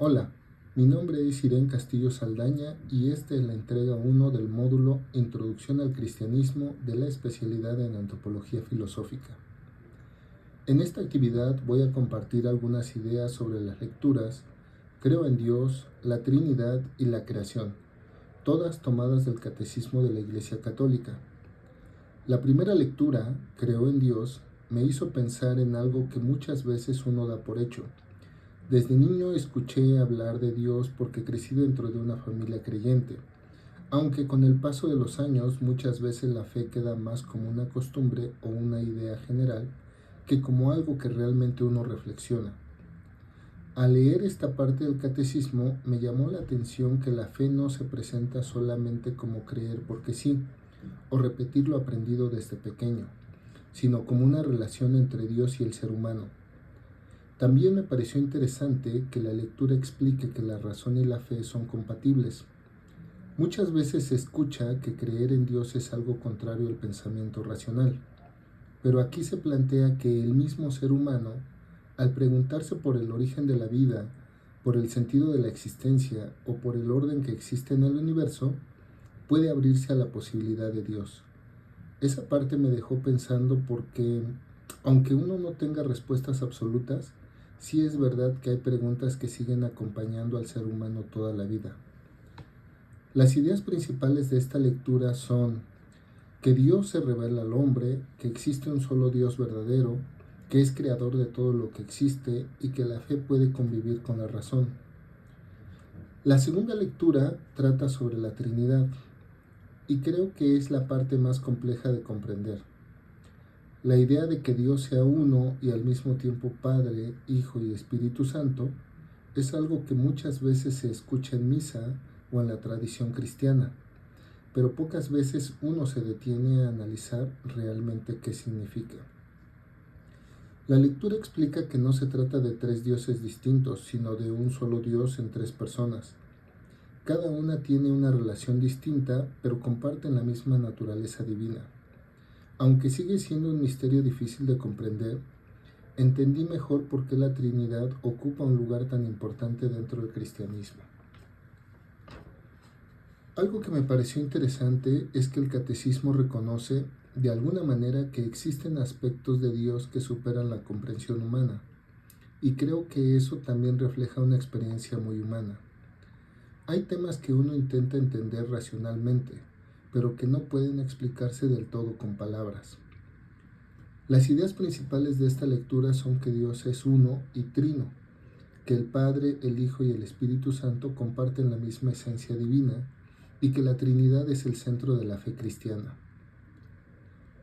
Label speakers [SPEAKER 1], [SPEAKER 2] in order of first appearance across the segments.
[SPEAKER 1] Hola, mi nombre es Irene Castillo Saldaña y esta es la entrega 1 del módulo Introducción al Cristianismo de la especialidad en Antropología Filosófica. En esta actividad voy a compartir algunas ideas sobre las lecturas Creo en Dios, la Trinidad y la Creación, todas tomadas del Catecismo de la Iglesia Católica. La primera lectura, Creo en Dios, me hizo pensar en algo que muchas veces uno da por hecho. Desde niño escuché hablar de Dios porque crecí dentro de una familia creyente, aunque con el paso de los años muchas veces la fe queda más como una costumbre o una idea general que como algo que realmente uno reflexiona. Al leer esta parte del catecismo me llamó la atención que la fe no se presenta solamente como creer porque sí, o repetir lo aprendido desde pequeño, sino como una relación entre Dios y el ser humano. También me pareció interesante que la lectura explique que la razón y la fe son compatibles. Muchas veces se escucha que creer en Dios es algo contrario al pensamiento racional, pero aquí se plantea que el mismo ser humano, al preguntarse por el origen de la vida, por el sentido de la existencia o por el orden que existe en el universo, puede abrirse a la posibilidad de Dios. Esa parte me dejó pensando porque, aunque uno no tenga respuestas absolutas, sí es verdad que hay preguntas que siguen acompañando al ser humano toda la vida. Las ideas principales de esta lectura son que Dios se revela al hombre, que existe un solo Dios verdadero, que es creador de todo lo que existe y que la fe puede convivir con la razón. La segunda lectura trata sobre la Trinidad y creo que es la parte más compleja de comprender. La idea de que Dios sea uno y al mismo tiempo Padre, Hijo y Espíritu Santo es algo que muchas veces se escucha en misa o en la tradición cristiana, pero pocas veces uno se detiene a analizar realmente qué significa. La lectura explica que no se trata de tres dioses distintos, sino de un solo Dios en tres personas. Cada una tiene una relación distinta, pero comparten la misma naturaleza divina. Aunque sigue siendo un misterio difícil de comprender, entendí mejor por qué la Trinidad ocupa un lugar tan importante dentro del cristianismo. Algo que me pareció interesante es que el catecismo reconoce de alguna manera que existen aspectos de Dios que superan la comprensión humana, y creo que eso también refleja una experiencia muy humana. Hay temas que uno intenta entender racionalmente, pero que no pueden explicarse del todo con palabras. Las ideas principales de esta lectura son que Dios es uno y trino, que el Padre, el Hijo y el Espíritu Santo comparten la misma esencia divina y que la Trinidad es el centro de la fe cristiana.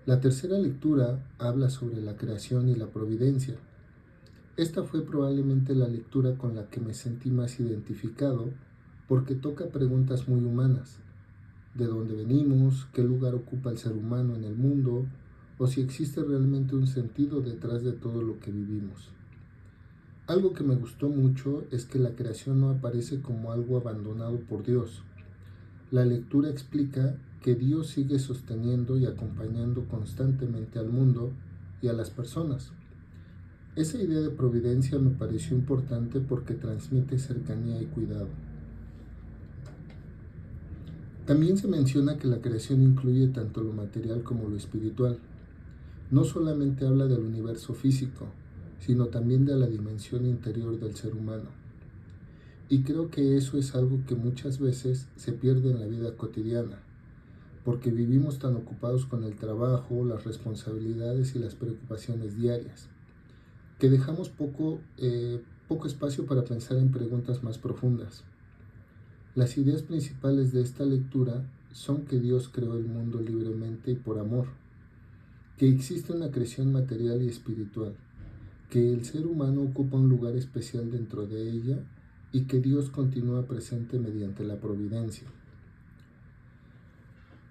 [SPEAKER 1] La tercera lectura habla sobre la creación y la providencia. Esta fue probablemente la lectura con la que me sentí más identificado porque toca preguntas muy humanas. ¿De dónde venimos? ¿Qué lugar ocupa el ser humano en el mundo? ¿O si existe realmente un sentido detrás de todo lo que vivimos? Algo que me gustó mucho es que la creación no aparece como algo abandonado por Dios. La lectura explica que Dios sigue sosteniendo y acompañando constantemente al mundo y a las personas. Esa idea de providencia me pareció importante porque transmite cercanía y cuidado. También se menciona que la creación incluye tanto lo material como lo espiritual. No solamente habla del universo físico, sino también de la dimensión interior del ser humano. Y creo que eso es algo que muchas veces se pierde en la vida cotidiana, porque vivimos tan ocupados con el trabajo, las responsabilidades y las preocupaciones diarias, que dejamos poco espacio para pensar en preguntas más profundas. Las ideas principales de esta lectura son que Dios creó el mundo libremente y por amor, que existe una creación material y espiritual, que el ser humano ocupa un lugar especial dentro de ella y que Dios continúa presente mediante la providencia.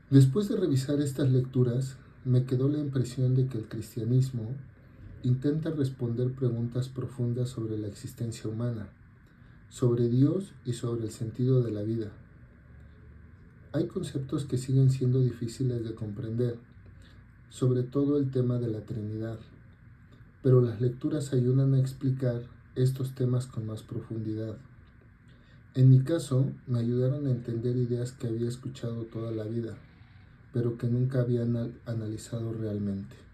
[SPEAKER 1] Después de revisar estas lecturas, me quedó la impresión de que el cristianismo intenta responder preguntas profundas sobre la existencia humana, sobre Dios y sobre el sentido de la vida. Hay conceptos que siguen siendo difíciles de comprender, sobre todo el tema de la Trinidad, pero las lecturas ayudan a explicar estos temas con más profundidad. En mi caso, me ayudaron a entender ideas que había escuchado toda la vida, pero que nunca había analizado realmente.